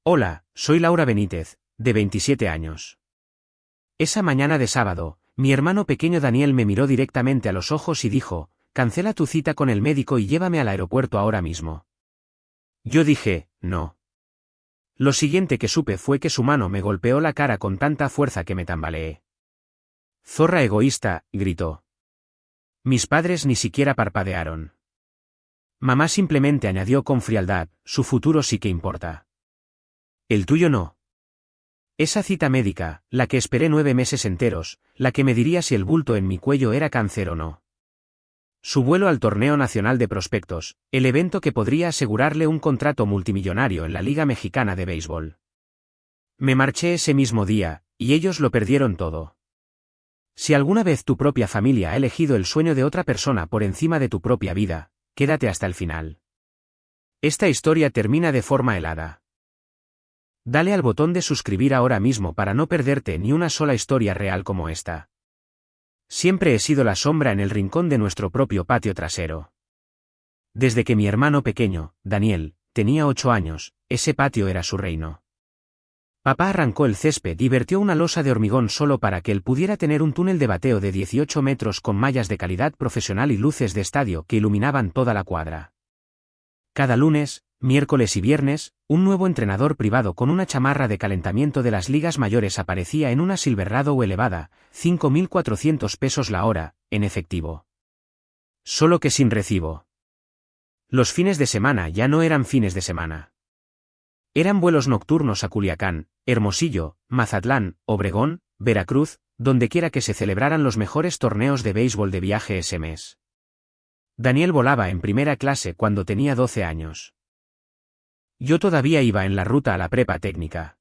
Hola, soy Laura Benítez, de 27 años. Esa mañana de sábado, mi hermano pequeño Daniel me miró directamente a los ojos y dijo, cancela tu cita con el médico y llévame al aeropuerto ahora mismo. Yo dije, no. Lo siguiente que supe fue que su mano me golpeó la cara con tanta fuerza que me tambaleé. Zorra egoísta, gritó. Mis padres ni siquiera parpadearon. Mamá simplemente añadió con frialdad, su futuro sí que importa. El tuyo no. Esa cita médica, la que esperé 9 meses enteros, la que me diría si el bulto en mi cuello era cáncer o no. Su vuelo al Torneo Nacional de Prospectos, el evento que podría asegurarle un contrato multimillonario en la Liga Mexicana de Béisbol. Me marché ese mismo día, y ellos lo perdieron todo. Si alguna vez tu propia familia ha elegido el sueño de otra persona por encima de tu propia vida, quédate hasta el final. Esta historia termina de forma helada. Dale al botón de suscribir ahora mismo para no perderte ni una sola historia real como esta. Siempre he sido la sombra en el rincón de nuestro propio patio trasero. Desde que mi hermano pequeño, Daniel, tenía 8 años, ese patio era su reino. Papá arrancó el césped y vertió una losa de hormigón solo para que él pudiera tener un túnel de bateo de 18 metros con mallas de calidad profesional y luces de estadio que iluminaban toda la cuadra. Cada lunes, miércoles y viernes, un nuevo entrenador privado con una chamarra de calentamiento de las ligas mayores aparecía en una Silverado o elevada, 5.400 pesos la hora, en efectivo. Solo que sin recibo. Los fines de semana ya no eran fines de semana. Eran vuelos nocturnos a Culiacán, Hermosillo, Mazatlán, Obregón, Veracruz, dondequiera que se celebraran los mejores torneos de béisbol de viaje ese mes. Daniel volaba en primera clase cuando tenía 12 años. Yo todavía iba en la ruta a la prepa técnica.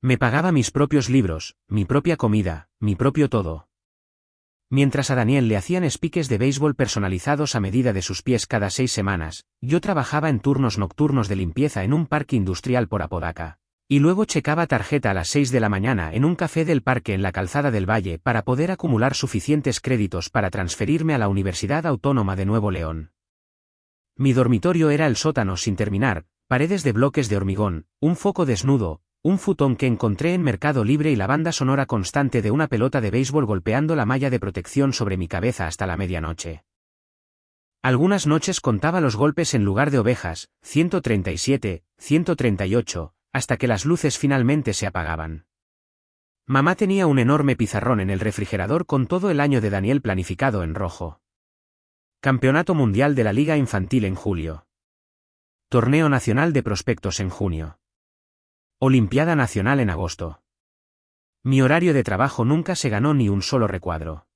Me pagaba mis propios libros, mi propia comida, mi propio todo. Mientras a Daniel le hacían espiques de béisbol personalizados a medida de sus pies cada 6 semanas, yo trabajaba en turnos nocturnos de limpieza en un parque industrial por Apodaca. Y luego checaba tarjeta a las 6 de la mañana en un café del parque en la Calzada del Valle para poder acumular suficientes créditos para transferirme a la Universidad Autónoma de Nuevo León. Mi dormitorio era el sótano sin terminar, paredes de bloques de hormigón, un foco desnudo, un futón que encontré en Mercado Libre y la banda sonora constante de una pelota de béisbol golpeando la malla de protección sobre mi cabeza hasta la medianoche. Algunas noches contaba los golpes en lugar de ovejas, 137, 138, hasta que las luces finalmente se apagaban. Mamá tenía un enorme pizarrón en el refrigerador con todo el año de Daniel planificado en rojo. Campeonato Mundial de la Liga Infantil en julio. Torneo Nacional de Prospectos en junio. Olimpiada Nacional en agosto. Mi horario de trabajo nunca se ganó ni un solo recuadro.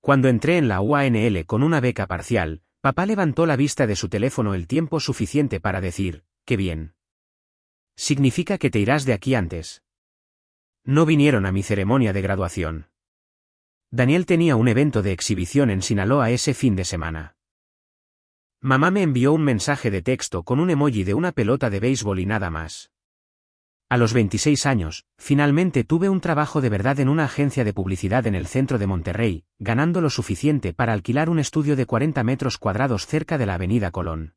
Cuando entré en la UANL con una beca parcial, papá levantó la vista de su teléfono el tiempo suficiente para decir, «¡Qué bien! Significa que te irás de aquí antes». No vinieron a mi ceremonia de graduación. Daniel tenía un evento de exhibición en Sinaloa ese fin de semana. Mamá me envió un mensaje de texto con un emoji de una pelota de béisbol y nada más. A los 26 años, finalmente tuve un trabajo de verdad en una agencia de publicidad en el centro de Monterrey, ganando lo suficiente para alquilar un estudio de 40 metros cuadrados cerca de la Avenida Colón.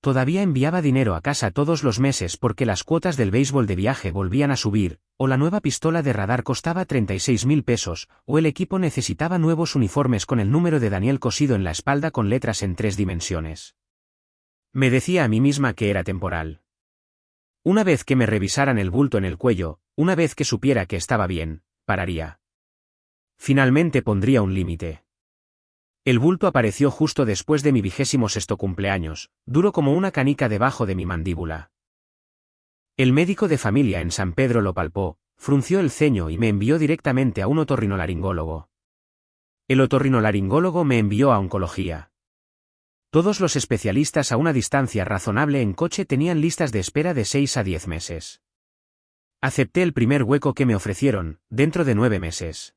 Todavía enviaba dinero a casa todos los meses porque las cuotas del béisbol de viaje volvían a subir, o la nueva pistola de radar costaba 36.000 pesos, o el equipo necesitaba nuevos uniformes con el número de Daniel cosido en la espalda con letras en 3 dimensiones. Me decía a mí misma que era temporal. Una vez que me revisaran el bulto en el cuello, una vez que supiera que estaba bien, pararía. Finalmente pondría un límite. El bulto apareció justo después de mi 26º cumpleaños, duro como una canica debajo de mi mandíbula. El médico de familia en San Pedro lo palpó, frunció el ceño y me envió directamente a un otorrinolaringólogo. El otorrinolaringólogo me envió a oncología. Todos los especialistas a una distancia razonable en coche tenían listas de espera de 6 a 10 meses. Acepté el primer hueco que me ofrecieron, dentro de 9 meses.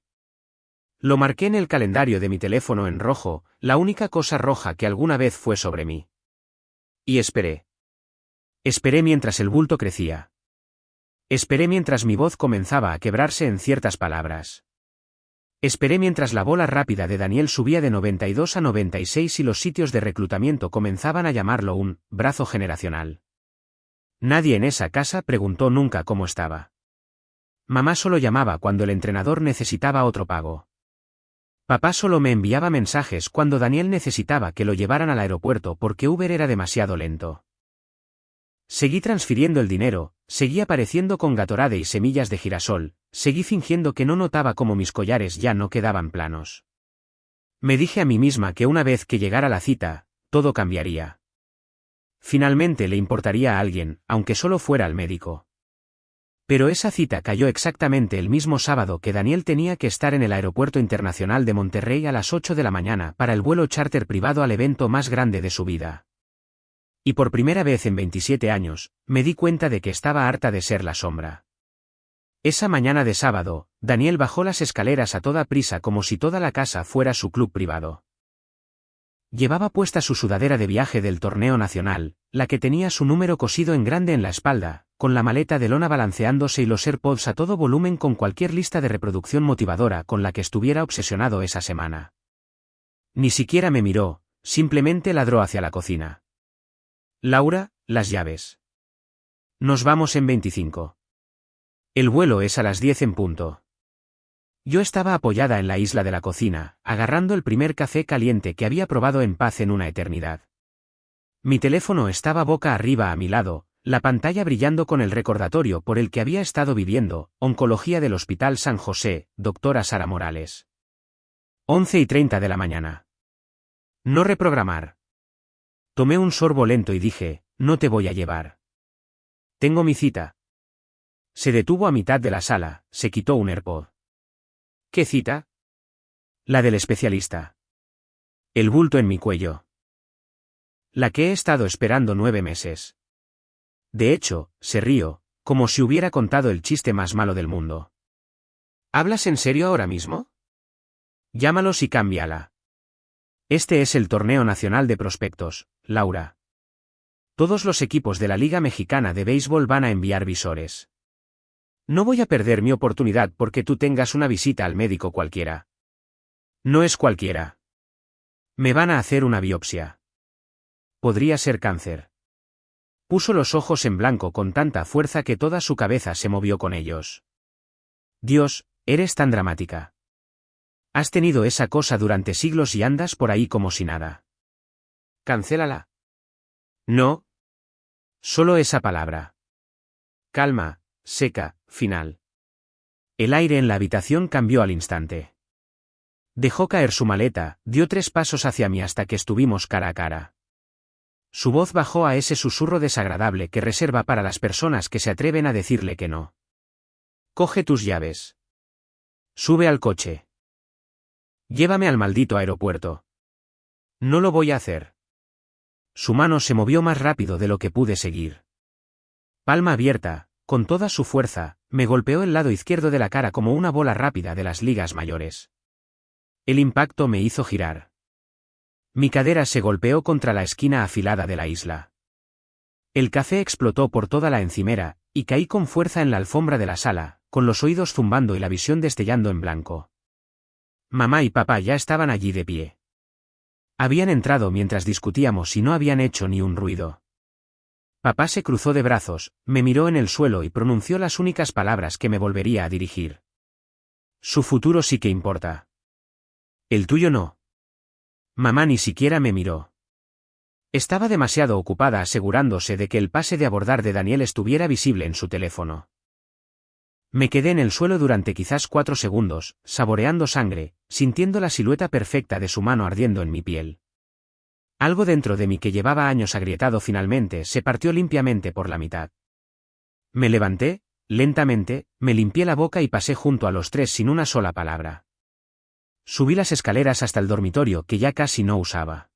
Lo marqué en el calendario de mi teléfono en rojo, la única cosa roja que alguna vez fue sobre mí. Y esperé. Esperé mientras el bulto crecía. Esperé mientras mi voz comenzaba a quebrarse en ciertas palabras. Esperé mientras la bola rápida de Daniel subía de 92 a 96 y los sitios de reclutamiento comenzaban a llamarlo un brazo generacional. Nadie en esa casa preguntó nunca cómo estaba. Mamá solo llamaba cuando el entrenador necesitaba otro pago. Papá solo me enviaba mensajes cuando Daniel necesitaba que lo llevaran al aeropuerto porque Uber era demasiado lento. Seguí transfiriendo el dinero, seguí apareciendo con Gatorade y semillas de girasol, seguí fingiendo que no notaba cómo mis collares ya no quedaban planos. Me dije a mí misma que una vez que llegara la cita, todo cambiaría. Finalmente le importaría a alguien, aunque solo fuera al médico. Pero esa cita cayó exactamente el mismo sábado que Daniel tenía que estar en el Aeropuerto Internacional de Monterrey a las 8 de la mañana para el vuelo charter privado al evento más grande de su vida. Y por primera vez en 27 años, me di cuenta de que estaba harta de ser la sombra. Esa mañana de sábado, Daniel bajó las escaleras a toda prisa como si toda la casa fuera su club privado. Llevaba puesta su sudadera de viaje del torneo nacional, la que tenía su número cosido en grande en la espalda, con la maleta de lona balanceándose y los AirPods a todo volumen con cualquier lista de reproducción motivadora con la que estuviera obsesionado esa semana. Ni siquiera me miró, simplemente ladró hacia la cocina. Laura, las llaves. Nos vamos en 25. El vuelo es a las 10 en punto. Yo estaba apoyada en la isla de la cocina, agarrando el primer café caliente que había probado en paz en una eternidad. Mi teléfono estaba boca arriba a mi lado, la pantalla brillando con el recordatorio por el que había estado viviendo, oncología del Hospital San José, doctora Sara Morales. 11:30 de la mañana. No reprogramar. Tomé un sorbo lento y dije, no te voy a llevar. Tengo mi cita. Se detuvo a mitad de la sala, se quitó un AirPod. ¿Qué cita? La del especialista. El bulto en mi cuello. La que he estado esperando 9 meses. De hecho, se rió, como si hubiera contado el chiste más malo del mundo. ¿Hablas en serio ahora mismo? Llámalos y cámbiala. Este es el torneo nacional de prospectos, Laura. Todos los equipos de la Liga Mexicana de Béisbol van a enviar visores. No voy a perder mi oportunidad porque tú tengas una visita al médico cualquiera. No es cualquiera. Me van a hacer una biopsia. Podría ser cáncer. Puso los ojos en blanco con tanta fuerza que toda su cabeza se movió con ellos. Dios, eres tan dramática. Has tenido esa cosa durante siglos y andas por ahí como si nada. Cancélala. No. Solo esa palabra. Calma, seca, final. El aire en la habitación cambió al instante. Dejó caer su maleta, dio 3 pasos hacia mí hasta que estuvimos cara a cara. Su voz bajó a ese susurro desagradable que reserva para las personas que se atreven a decirle que no. Coge tus llaves. Sube al coche. Llévame al maldito aeropuerto. No lo voy a hacer. Su mano se movió más rápido de lo que pude seguir. Palma abierta, con toda su fuerza, me golpeó el lado izquierdo de la cara como una bola rápida de las ligas mayores. El impacto me hizo girar. Mi cadera se golpeó contra la esquina afilada de la isla. El café explotó por toda la encimera, y caí con fuerza en la alfombra de la sala, con los oídos zumbando y la visión destellando en blanco. Mamá y papá ya estaban allí de pie. Habían entrado mientras discutíamos y no habían hecho ni un ruido. Papá se cruzó de brazos, me miró en el suelo y pronunció las únicas palabras que me volvería a dirigir. Su futuro sí que importa. El tuyo no. Mamá ni siquiera me miró. Estaba demasiado ocupada asegurándose de que el pase de abordar de Daniel estuviera visible en su teléfono. Me quedé en el suelo durante quizás 4 segundos, saboreando sangre, sintiendo la silueta perfecta de su mano ardiendo en mi piel. Algo dentro de mí que llevaba años agrietado finalmente se partió limpiamente por la mitad. Me levanté, lentamente, me limpié la boca y pasé junto a los 3 sin una sola palabra. Subí las escaleras hasta el dormitorio que ya casi no usaba.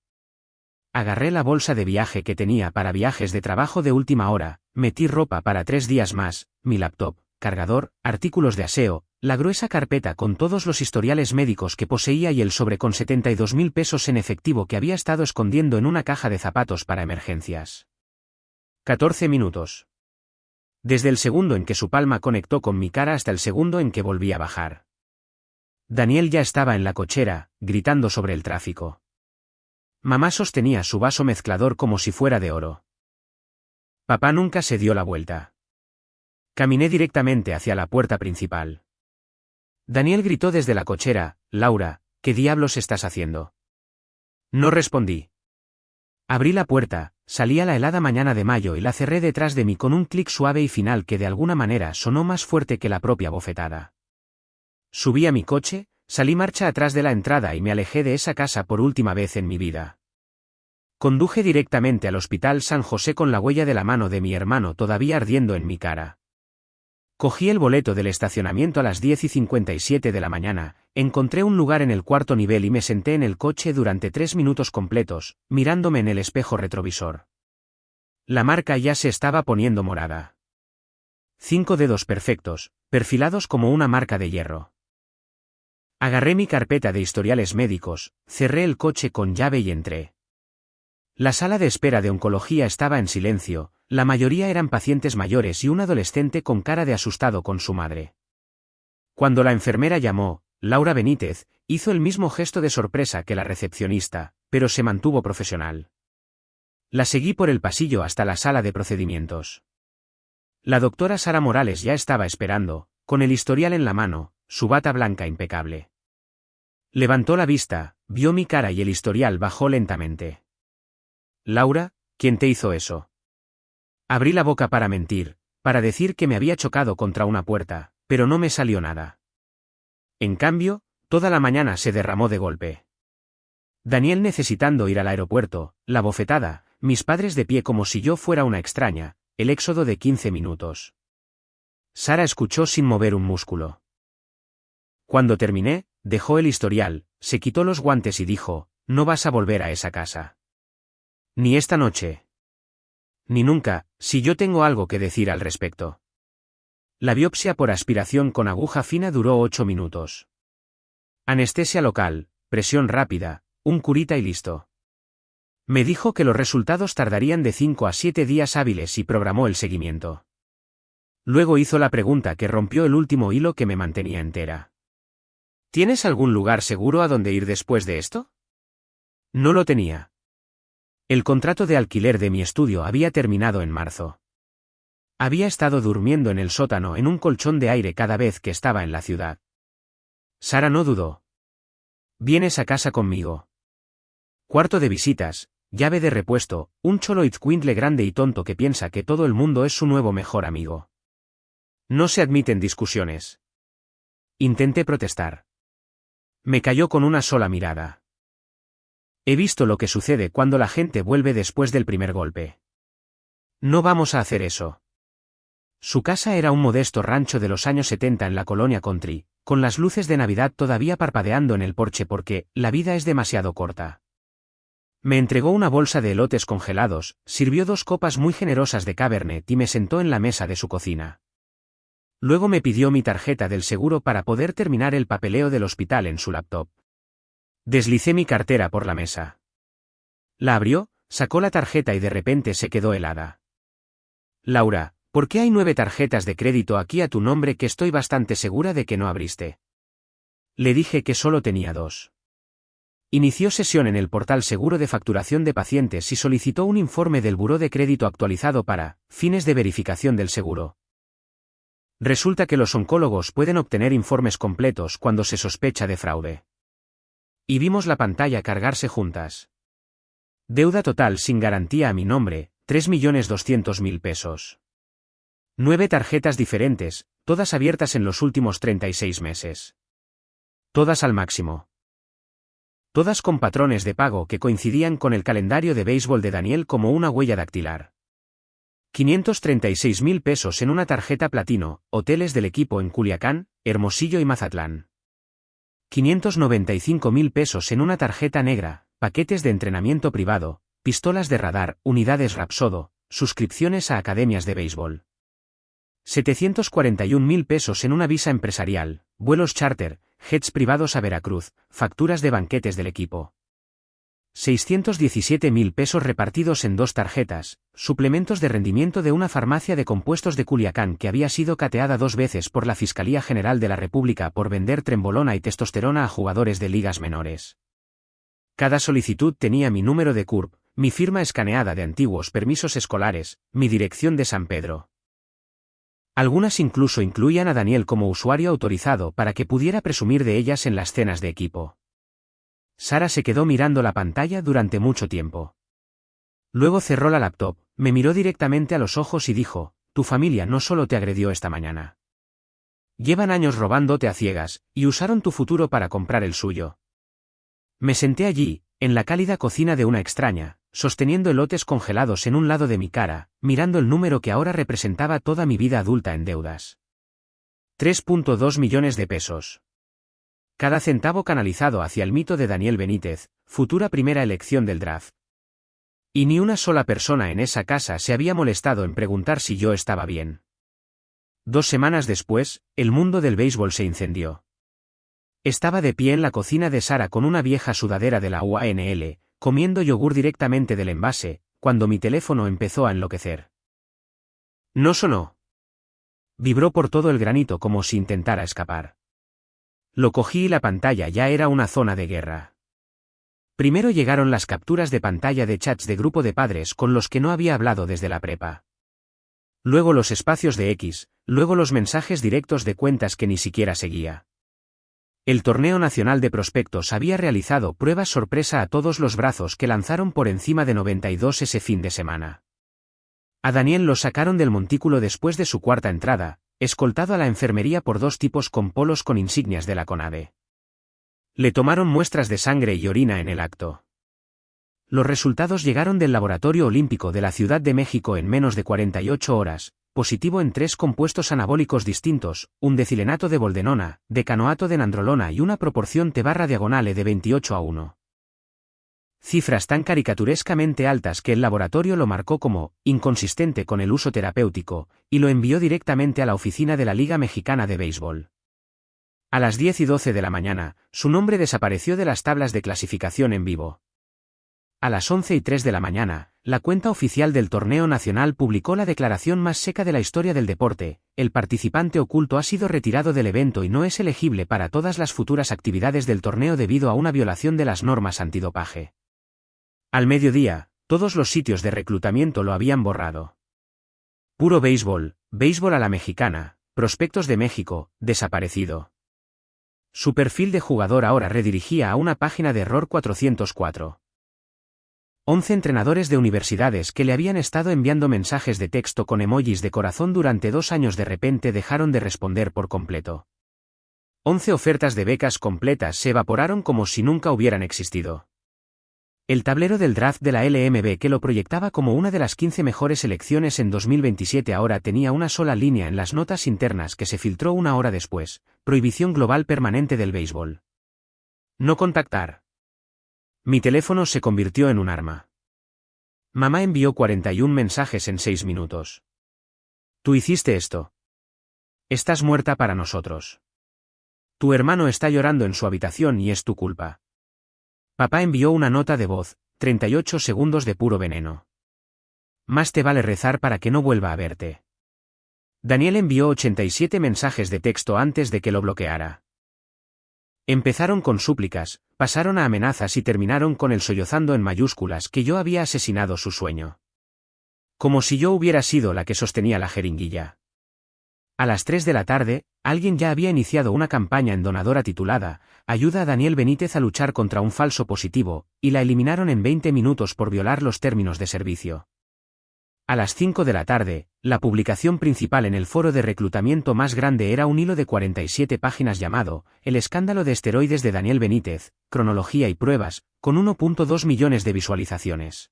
Agarré la bolsa de viaje que tenía para viajes de trabajo de última hora, metí ropa para 3 días más, mi laptop, cargador, artículos de aseo, la gruesa carpeta con todos los historiales médicos que poseía y el sobre con 72.000 pesos en efectivo que había estado escondiendo en una caja de zapatos para emergencias. 14 minutos. Desde el segundo en que su palma conectó con mi cara hasta el segundo en que volví a bajar. Daniel ya estaba en la cochera, gritando sobre el tráfico. Mamá sostenía su vaso mezclador como si fuera de oro. Papá nunca se dio la vuelta. Caminé directamente hacia la puerta principal. Daniel gritó desde la cochera: «Laura, ¿qué diablos estás haciendo?». No respondí. Abrí la puerta, salía la helada mañana de mayo y la cerré detrás de mí con un clic suave y final que de alguna manera sonó más fuerte que la propia bofetada. Subí a mi coche, salí marcha atrás de la entrada y me alejé de esa casa por última vez en mi vida. Conduje directamente al Hospital San José con la huella de la mano de mi hermano todavía ardiendo en mi cara. Cogí el boleto del estacionamiento a las 10:57 de la mañana, encontré un lugar en el cuarto nivel y me senté en el coche durante 3 minutos completos, mirándome en el espejo retrovisor. La marca ya se estaba poniendo morada. 5 dedos perfectos, perfilados como una marca de hierro. Agarré mi carpeta de historiales médicos, cerré el coche con llave y entré. La sala de espera de oncología estaba en silencio, la mayoría eran pacientes mayores y un adolescente con cara de asustado con su madre. Cuando la enfermera llamó, Laura Benítez, hizo el mismo gesto de sorpresa que la recepcionista, pero se mantuvo profesional. La seguí por el pasillo hasta la sala de procedimientos. La doctora Sara Morales ya estaba esperando, con el historial en la mano, su bata blanca impecable. Levantó la vista, vio mi cara y el historial bajó lentamente. «Laura, ¿quién te hizo eso?». Abrí la boca para mentir, para decir que me había chocado contra una puerta, pero no me salió nada. En cambio, toda la mañana se derramó de golpe. Daniel necesitando ir al aeropuerto, la bofetada, mis padres de pie como si yo fuera una extraña, el éxodo de 15 minutos. Sara escuchó sin mover un músculo. Cuando terminé, dejó el historial, se quitó los guantes y dijo: «No vas a volver a esa casa. Ni esta noche. Ni nunca, si yo tengo algo que decir al respecto». La biopsia por aspiración con aguja fina duró 8 minutos. Anestesia local, presión rápida, un curita y listo. Me dijo que los resultados tardarían de 5 a 7 días hábiles y programó el seguimiento. Luego hizo la pregunta que rompió el último hilo que me mantenía entera. ¿Tienes algún lugar seguro a donde ir después de esto? No lo tenía. El contrato de alquiler de mi estudio había terminado en marzo. Había estado durmiendo en el sótano en un colchón de aire cada vez que estaba en la ciudad. Sara no dudó. «Vienes a casa conmigo. Cuarto de visitas, llave de repuesto, un choloitzcuintle grande y tonto que piensa que todo el mundo es su nuevo mejor amigo. No se admiten discusiones». Intenté protestar. Me calló con una sola mirada. He visto lo que sucede cuando la gente vuelve después del primer golpe. No vamos a hacer eso. Su casa era un modesto rancho de los años 70 en la colonia Country, con las luces de Navidad todavía parpadeando en el porche porque la vida es demasiado corta. Me entregó una bolsa de elotes congelados, sirvió 2 copas muy generosas de Cabernet y me sentó en la mesa de su cocina. Luego me pidió mi tarjeta del seguro para poder terminar el papeleo del hospital en su laptop. Deslicé mi cartera por la mesa. La abrió, sacó la tarjeta y de repente se quedó helada. «Laura, ¿por qué hay 9 tarjetas de crédito aquí a tu nombre que estoy bastante segura de que no abriste?». Le dije que solo tenía 2. Inició sesión en el portal seguro de facturación de pacientes y solicitó un informe del buró de crédito actualizado para fines de verificación del seguro. Resulta que los oncólogos pueden obtener informes completos cuando se sospecha de fraude. Y vimos la pantalla cargarse juntas. Deuda total sin garantía a mi nombre, 3.200.000 pesos. 9 tarjetas diferentes, todas abiertas en los últimos 36 meses. Todas al máximo. Todas con patrones de pago que coincidían con el calendario de béisbol de Daniel como una huella dactilar. 536.000 pesos en una tarjeta platino, hoteles del equipo en Culiacán, Hermosillo y Mazatlán. 595.000 pesos en una tarjeta negra, paquetes de entrenamiento privado, pistolas de radar, unidades Rapsodo, suscripciones a academias de béisbol. 741.000 pesos en una visa empresarial, vuelos charter, jets privados a Veracruz, facturas de banquetes del equipo. 617.000 pesos repartidos en 2 tarjetas, suplementos de rendimiento de una farmacia de compuestos de Culiacán que había sido cateada 2 veces por la Fiscalía General de la República por vender trembolona y testosterona a jugadores de ligas menores. Cada solicitud tenía mi número de CURP, mi firma escaneada de antiguos permisos escolares, mi dirección de San Pedro. Algunas incluso incluían a Daniel como usuario autorizado para que pudiera presumir de ellas en las cenas de equipo. Sara se quedó mirando la pantalla durante mucho tiempo. Luego cerró la laptop, me miró directamente a los ojos y dijo, tu familia no solo te agredió esta mañana. Llevan años robándote a ciegas, y usaron tu futuro para comprar el suyo. Me senté allí, en la cálida cocina de una extraña, sosteniendo elotes congelados en un lado de mi cara, mirando el número que ahora representaba toda mi vida adulta en deudas. 3.2 millones de pesos. Cada centavo canalizado hacia el mito de Daniel Benítez, futura primera elección del draft. Y ni una sola persona en esa casa se había molestado en preguntar si yo estaba bien. 2 semanas después, el mundo del béisbol se incendió. Estaba de pie en la cocina de Sara con una vieja sudadera de la UANL, comiendo yogur directamente del envase, cuando mi teléfono empezó a enloquecer. No sonó. Vibró por todo el granito como si intentara escapar. Lo cogí y la pantalla ya era una zona de guerra. Primero llegaron las capturas de pantalla de chats de grupo de padres con los que no había hablado desde la prepa. Luego los espacios de X, luego los mensajes directos de cuentas que ni siquiera seguía. El Torneo Nacional de Prospectos había realizado pruebas sorpresa a todos los brazos que lanzaron por encima de 92 ese fin de semana. A Daniel lo sacaron del montículo después de su cuarta entrada, escoltado a la enfermería por 2 tipos con polos con insignias de la CONADE. Le tomaron muestras de sangre y orina en el acto. Los resultados llegaron del Laboratorio Olímpico de la Ciudad de México en menos de 48 horas, positivo en 3 compuestos anabólicos distintos, un decilenato de boldenona, decanoato de nandrolona y una proporción T/diagonal de 28:1. Cifras tan caricaturescamente altas que el laboratorio lo marcó como inconsistente con el uso terapéutico, y lo envió directamente a la oficina de la Liga Mexicana de Béisbol. A las 10:12 de la mañana, su nombre desapareció de las tablas de clasificación en vivo. A las 11:03 de la mañana, la cuenta oficial del Torneo Nacional publicó la declaración más seca de la historia del deporte: el participante oculto ha sido retirado del evento y no es elegible para todas las futuras actividades del torneo debido a una violación de las normas antidopaje. Al mediodía, todos los sitios de reclutamiento lo habían borrado. Puro béisbol, béisbol a la mexicana, prospectos de México, desaparecido. Su perfil de jugador ahora redirigía a una página de error 404. 11 entrenadores de universidades que le habían estado enviando mensajes de texto con emojis de corazón durante 2 años de repente dejaron de responder por completo. 11 ofertas de becas completas se evaporaron como si nunca hubieran existido. El tablero del draft de la LMB que lo proyectaba como una de las 15 mejores selecciones en 2027 ahora tenía una sola línea en las notas internas que se filtró 1 hora después: prohibición global permanente del béisbol. No contactar. Mi teléfono se convirtió en un arma. Mamá envió 41 mensajes en 6 minutos. Tú hiciste esto. Estás muerta para nosotros. Tu hermano está llorando en su habitación y es tu culpa. Papá envió una nota de voz, 38 segundos de puro veneno. Más te vale rezar para que no vuelva a verte. Daniel envió 87 mensajes de texto antes de que lo bloqueara. Empezaron con súplicas, pasaron a amenazas y terminaron con el sollozando en mayúsculas que yo había asesinado su sueño. Como si yo hubiera sido la que sostenía la jeringuilla. A las 3 de la tarde, alguien ya había iniciado una campaña en Donadora titulada «Ayuda a Daniel Benítez a luchar contra un falso positivo», y la eliminaron en 20 minutos por violar los términos de servicio. A las 5 de la tarde, la publicación principal en el foro de reclutamiento más grande era un hilo de 47 páginas llamado «El escándalo de esteroides de Daniel Benítez, cronología y pruebas», con 1.2 millones de visualizaciones.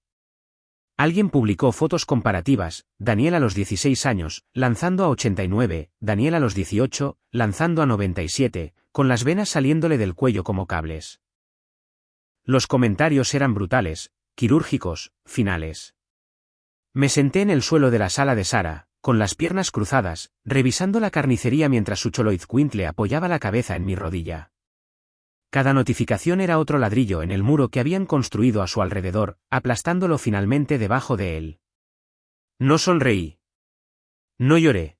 Alguien publicó fotos comparativas: Daniel a los 16 años, lanzando a 89, Daniel a los 18, lanzando a 97, con las venas saliéndole del cuello como cables. Los comentarios eran brutales, quirúrgicos, finales. Me senté en el suelo de la sala de Sara, con las piernas cruzadas, revisando la carnicería mientras su Xoloitzcuintle apoyaba la cabeza en mi rodilla. Cada notificación era otro ladrillo en el muro que habían construido a su alrededor, aplastándolo finalmente debajo de él. No sonreí. No lloré.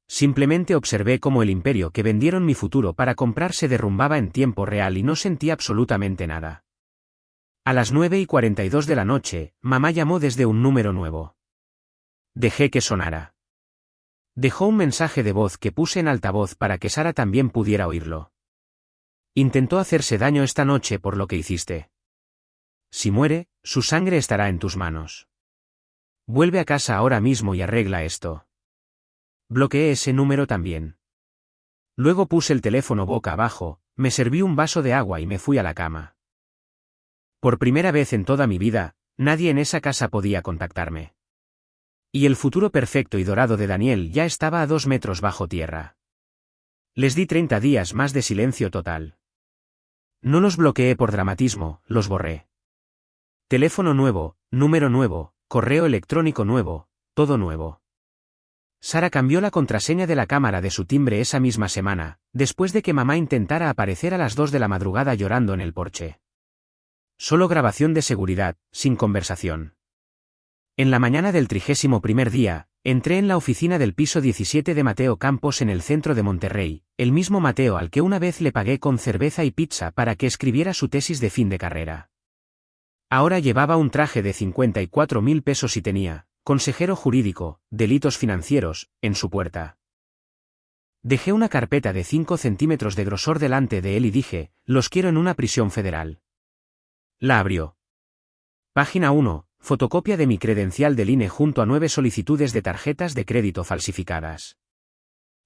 Simplemente observé cómo el imperio que vendieron mi futuro para comprar se derrumbaba en tiempo real y no sentí absolutamente nada. A las 9:42 de la noche, mamá llamó desde un número nuevo. Dejé que sonara. Dejó un mensaje de voz que puse en altavoz para que Sara también pudiera oírlo. Intentó hacerse daño esta noche por lo que hiciste. Si muere, su sangre estará en tus manos. Vuelve a casa ahora mismo y arregla esto. Bloqueé ese número también. Luego puse el teléfono boca abajo, me serví un vaso de agua y me fui a la cama. Por primera vez en toda mi vida, nadie en esa casa podía contactarme. Y el futuro perfecto y dorado de Daniel ya estaba a 2 metros bajo tierra. Les di 30 días más de silencio total. No los bloqueé por dramatismo, los borré. Teléfono nuevo, número nuevo, correo electrónico nuevo, todo nuevo. Sara cambió la contraseña de la cámara de su timbre esa misma semana, después de que mamá intentara aparecer a las 2 de la madrugada llorando en el porche. Solo grabación de seguridad, sin conversación. En la mañana del 31º día, entré en la oficina del piso 17 de Mateo Campos en el centro de Monterrey, el mismo Mateo al que una vez le pagué con cerveza y pizza para que escribiera su tesis de fin de carrera. Ahora llevaba un traje de 54.000 pesos y tenía, consejero jurídico, delitos financieros, en su puerta. Dejé una carpeta de 5 centímetros de grosor delante de él y dije, los quiero en una prisión federal. La abrió. Página 1, fotocopia de mi credencial del INE junto a 9 solicitudes de tarjetas de crédito falsificadas.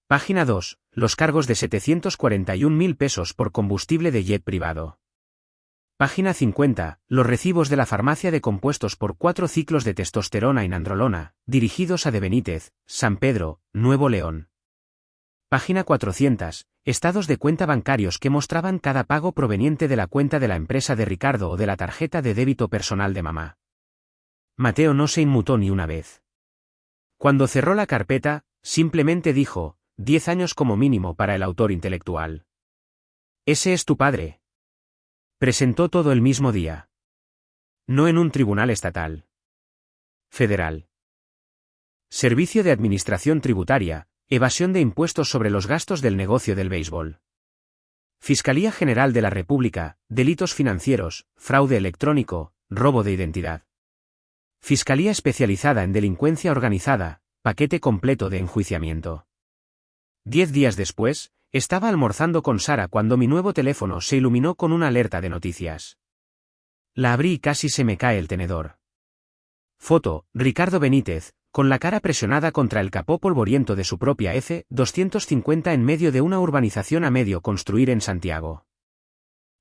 Página 2, los cargos de 741.000 pesos por combustible de jet privado. Página 50, los recibos de la farmacia de compuestos por 4 ciclos de testosterona y nandrolona, dirigidos a De Benítez, San Pedro, Nuevo León. Página 400, estados de cuenta bancarios que mostraban cada pago proveniente de la cuenta de la empresa de Ricardo o de la tarjeta de débito personal de mamá. Mateo no se inmutó ni una vez. Cuando cerró la carpeta, simplemente dijo, 10 años como mínimo para el autor intelectual. Ese es tu padre. Presentó todo el mismo día. No en un tribunal estatal. Federal. Servicio de Administración Tributaria, evasión de impuestos sobre los gastos del negocio del béisbol. Fiscalía General de la República, delitos financieros, fraude electrónico, robo de identidad. Fiscalía especializada en delincuencia organizada, paquete completo de enjuiciamiento. 10 días después, estaba almorzando con Sara cuando mi nuevo teléfono se iluminó con una alerta de noticias. La abrí y casi se me cae el tenedor. Foto, Ricardo Benítez, con la cara presionada contra el capó polvoriento de su propia F-250 en medio de una urbanización a medio construir en Santiago.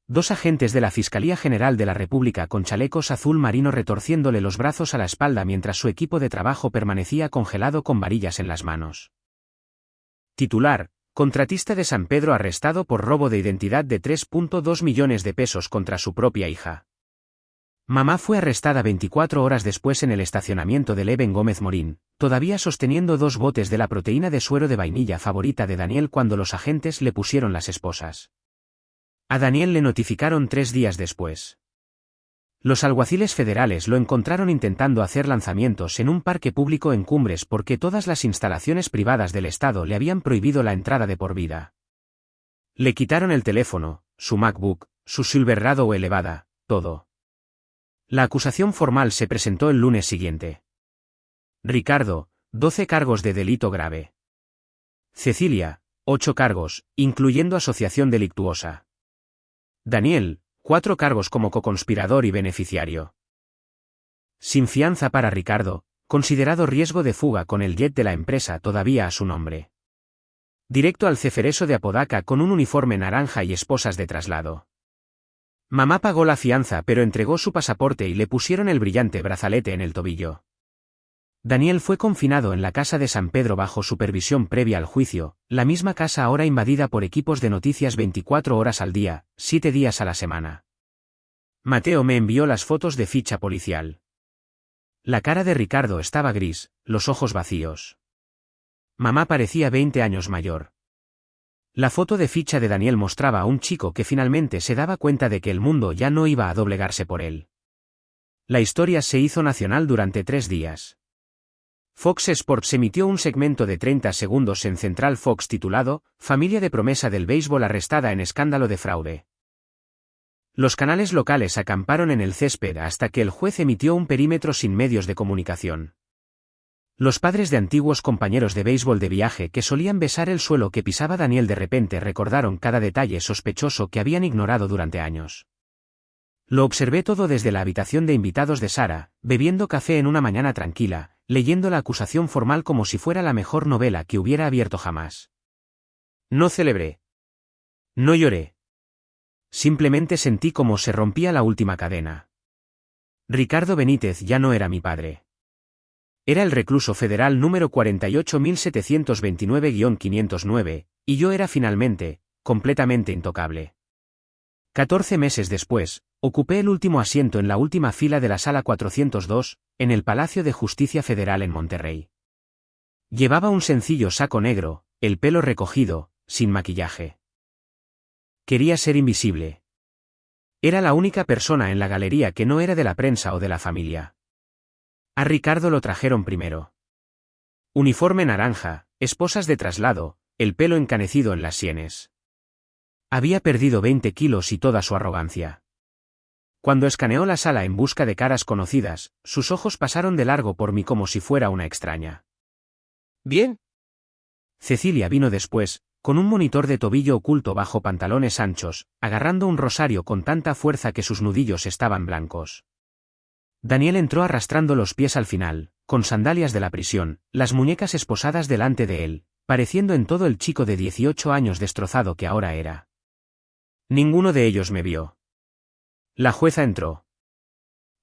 2 agentes de la Fiscalía General de la República con chalecos azul marino retorciéndole los brazos a la espalda mientras su equipo de trabajo permanecía congelado con varillas en las manos. Titular, contratista de San Pedro arrestado por robo de identidad de 3.2 millones de pesos contra su propia hija. Mamá fue arrestada 24 horas después en el estacionamiento de Leven Gómez Morín, todavía sosteniendo 2 botes de la proteína de suero de vainilla favorita de Daniel cuando los agentes le pusieron las esposas. A Daniel le notificaron 3 días después. Los alguaciles federales lo encontraron intentando hacer lanzamientos en un parque público en Cumbres porque todas las instalaciones privadas del Estado le habían prohibido la entrada de por vida. Le quitaron el teléfono, su MacBook, su Silverado o elevada, todo. La acusación formal se presentó el lunes siguiente. Ricardo, 12 cargos de delito grave. Cecilia, 8 cargos, incluyendo asociación delictuosa. Daniel, 4 cargos como coconspirador y beneficiario. Sin fianza para Ricardo, considerado riesgo de fuga con el jet de la empresa todavía a su nombre. Directo al cefereso de Apodaca con un uniforme naranja y esposas de traslado. Mamá pagó la fianza pero entregó su pasaporte y le pusieron el brillante brazalete en el tobillo. Daniel fue confinado en la casa de San Pedro bajo supervisión previa al juicio, la misma casa ahora invadida por equipos de noticias 24 horas al día, 7 días a la semana. Mateo me envió las fotos de ficha policial. La cara de Ricardo estaba gris, los ojos vacíos. Mamá parecía 20 años mayor. La foto de ficha de Daniel mostraba a un chico que finalmente se daba cuenta de que el mundo ya no iba a doblegarse por él. La historia se hizo nacional durante 3 días. Fox Sports emitió un segmento de 30 segundos en Central Fox titulado, Familia de promesa del béisbol arrestada en escándalo de fraude. Los canales locales acamparon en el césped hasta que el juez emitió un perímetro sin medios de comunicación. Los padres de antiguos compañeros de béisbol de viaje que solían besar el suelo que pisaba Daniel de repente recordaron cada detalle sospechoso que habían ignorado durante años. Lo observé todo desde la habitación de invitados de Sara, bebiendo café en una mañana tranquila, leyendo la acusación formal como si fuera la mejor novela que hubiera abierto jamás. No celebré. No lloré. Simplemente sentí como se rompía la última cadena. Ricardo Benítez ya no era mi padre. Era el recluso federal número 48.729-509, y yo era finalmente, completamente intocable. 14 meses después, ocupé el último asiento en la última fila de la sala 402, en el Palacio de Justicia Federal en Monterrey. Llevaba un sencillo saco negro, el pelo recogido, sin maquillaje. Quería ser invisible. Era la única persona en la galería que no era de la prensa o de la familia. A Ricardo lo trajeron primero. Uniforme naranja, esposas de traslado, el pelo encanecido en las sienes. Había perdido 20 kilos y toda su arrogancia. Cuando escaneó la sala en busca de caras conocidas, sus ojos pasaron de largo por mí como si fuera una extraña. ¿Bien? Cecilia vino después, con un monitor de tobillo oculto bajo pantalones anchos, agarrando un rosario con tanta fuerza que sus nudillos estaban blancos. Daniel entró arrastrando los pies al final, con sandalias de la prisión, las muñecas esposadas delante de él, pareciendo en todo el chico de 18 años destrozado que ahora era. Ninguno de ellos me vio. La jueza entró.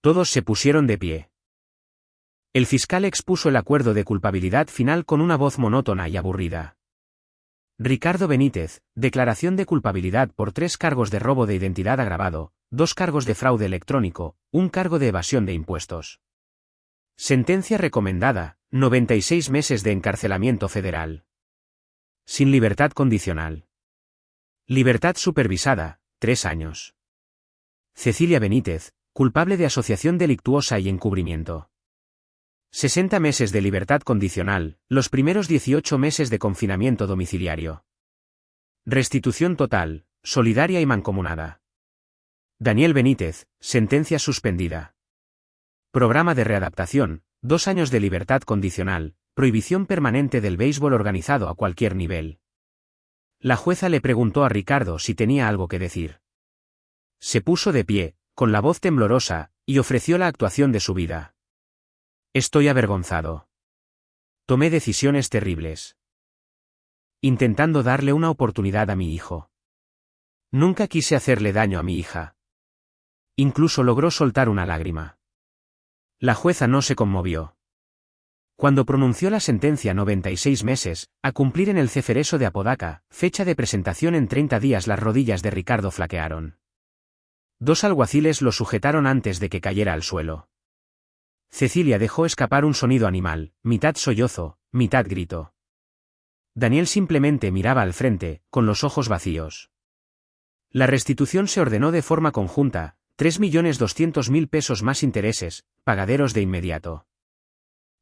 Todos se pusieron de pie. El fiscal expuso el acuerdo de culpabilidad final con una voz monótona y aburrida. Ricardo Benítez, declaración de culpabilidad por 3 cargos de robo de identidad agravado, 2 cargos de fraude electrónico, 1 cargo de evasión de impuestos. Sentencia recomendada, 96 meses de encarcelamiento federal. Sin libertad condicional. Libertad supervisada, 3 años. Cecilia Benítez, culpable de asociación delictuosa y encubrimiento. 60 meses de libertad condicional, los primeros 18 meses de confinamiento domiciliario. Restitución total, solidaria y mancomunada. Daniel Benítez, sentencia suspendida. Programa de readaptación, 2 años de libertad condicional, prohibición permanente del béisbol organizado a cualquier nivel. La jueza le preguntó a Ricardo si tenía algo que decir. Se puso de pie, con la voz temblorosa, y ofreció la actuación de su vida. Estoy avergonzado. Tomé decisiones terribles. Intentando darle una oportunidad a mi hijo. Nunca quise hacerle daño a mi hija. Incluso logró soltar una lágrima. La jueza no se conmovió. Cuando pronunció la sentencia 96 meses, a cumplir en el Cefereso de Apodaca, fecha de presentación en 30 días, las rodillas de Ricardo flaquearon. 2 alguaciles lo sujetaron antes de que cayera al suelo. Cecilia dejó escapar un sonido animal, mitad sollozo, mitad grito. Daniel simplemente miraba al frente, con los ojos vacíos. La restitución se ordenó de forma conjunta, 3.200.000 pesos más intereses, pagaderos de inmediato.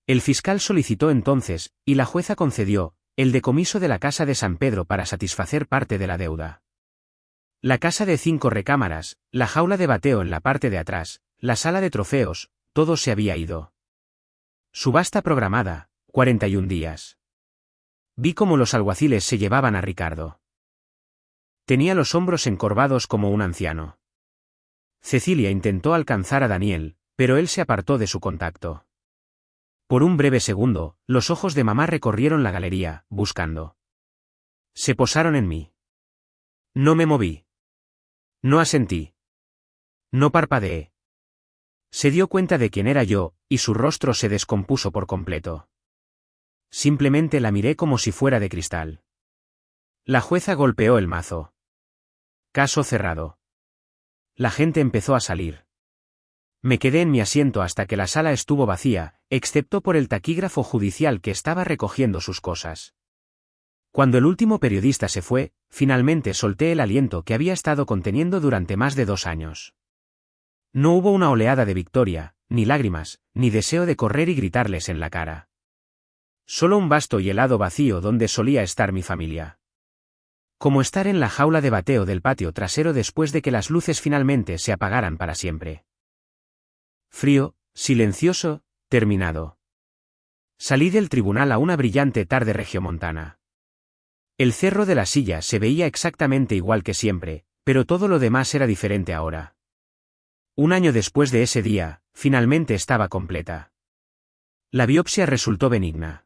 El fiscal solicitó entonces, y la jueza concedió, el decomiso de la casa de San Pedro para satisfacer parte de la deuda. La casa de 5 recámaras, la jaula de bateo en la parte de atrás, la sala de trofeos, todo se había ido. Subasta programada, 41 días. Vi cómo los alguaciles se llevaban a Ricardo. Tenía los hombros encorvados como un anciano. Cecilia intentó alcanzar a Daniel, pero él se apartó de su contacto. Por un breve segundo, los ojos de mamá recorrieron la galería, buscando. Se posaron en mí. No me moví. No asentí. No parpadeé. Se dio cuenta de quién era yo, y su rostro se descompuso por completo. Simplemente la miré como si fuera de cristal. La jueza golpeó el mazo. Caso cerrado. La gente empezó a salir. Me quedé en mi asiento hasta que la sala estuvo vacía, excepto por el taquígrafo judicial que estaba recogiendo sus cosas. Cuando el último periodista se fue, finalmente solté el aliento que había estado conteniendo durante más de 2 años. No hubo una oleada de victoria, ni lágrimas, ni deseo de correr y gritarles en la cara. Solo un vasto y helado vacío donde solía estar mi familia. Como estar en la jaula de bateo del patio trasero después de que las luces finalmente se apagaran para siempre. Frío, silencioso, terminado. Salí del tribunal a una brillante tarde regiomontana. El cerro de la silla se veía exactamente igual que siempre, pero todo lo demás era diferente ahora. Un año después de ese día, finalmente estaba completa. La biopsia resultó benigna.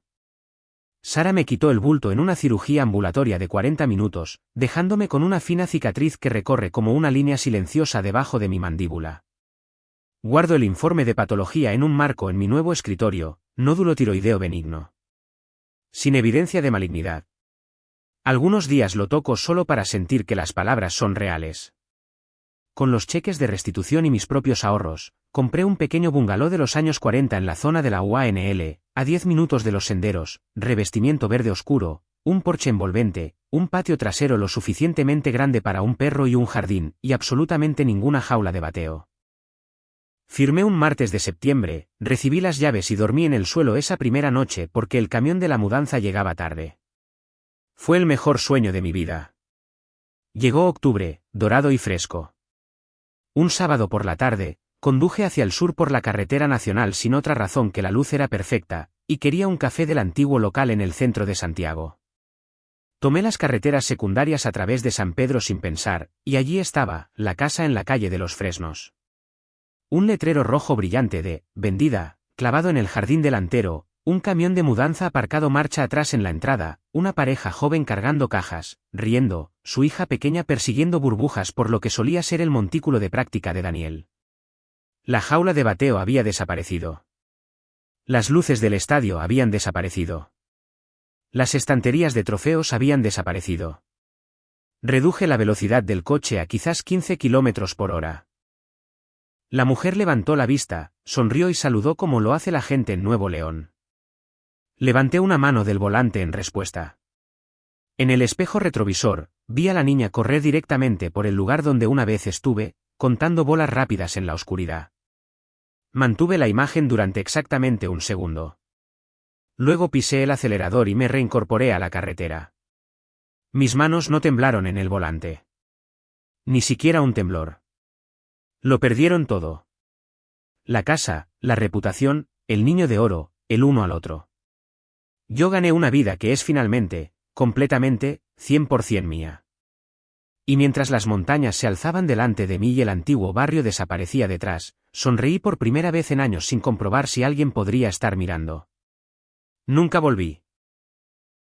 Sara me quitó el bulto en una cirugía ambulatoria de 40 minutos, dejándome con una fina cicatriz que recorre como una línea silenciosa debajo de mi mandíbula. Guardo el informe de patología en un marco en mi nuevo escritorio, nódulo tiroideo benigno. Sin evidencia de malignidad. Algunos días lo toco solo para sentir que las palabras son reales. Con los cheques de restitución y mis propios ahorros, compré un pequeño bungalow de los años 40 en la zona de la UANL, a 10 minutos de los senderos, revestimiento verde oscuro, un porche envolvente, un patio trasero lo suficientemente grande para un perro y un jardín, y absolutamente ninguna jaula de bateo. Firmé un martes de septiembre, recibí las llaves y dormí en el suelo esa primera noche porque el camión de la mudanza llegaba tarde. Fue el mejor sueño de mi vida. Llegó octubre, dorado y fresco. Un sábado por la tarde, conduje hacia el sur por la carretera nacional sin otra razón que la luz era perfecta, y quería un café del antiguo local en el centro de Santiago. Tomé las carreteras secundarias a través de San Pedro sin pensar, y allí estaba, la casa en la calle de los Fresnos. Un letrero rojo brillante de «vendida», clavado en el jardín delantero, un camión de mudanza aparcado marcha atrás en la entrada, una pareja joven cargando cajas, riendo, su hija pequeña persiguiendo burbujas por lo que solía ser el montículo de práctica de Daniel. La jaula de bateo había desaparecido. Las luces del estadio habían desaparecido. Las estanterías de trofeos habían desaparecido. Reduje la velocidad del coche a quizás 15 kilómetros por hora. La mujer levantó la vista, sonrió y saludó como lo hace la gente en Nuevo León. Levanté una mano del volante en respuesta. En el espejo retrovisor, vi a la niña correr directamente por el lugar donde una vez estuve, contando bolas rápidas en la oscuridad. Mantuve la imagen durante exactamente un segundo. Luego pisé el acelerador y me reincorporé a la carretera. Mis manos no temblaron en el volante. Ni siquiera un temblor. Lo perdieron todo. La casa, la reputación, el niño de oro, el uno al otro. Yo gané una vida que es finalmente, completamente, 100% mía. Y mientras las montañas se alzaban delante de mí y el antiguo barrio desaparecía detrás, sonreí por primera vez en años sin comprobar si alguien podría estar mirando. Nunca volví.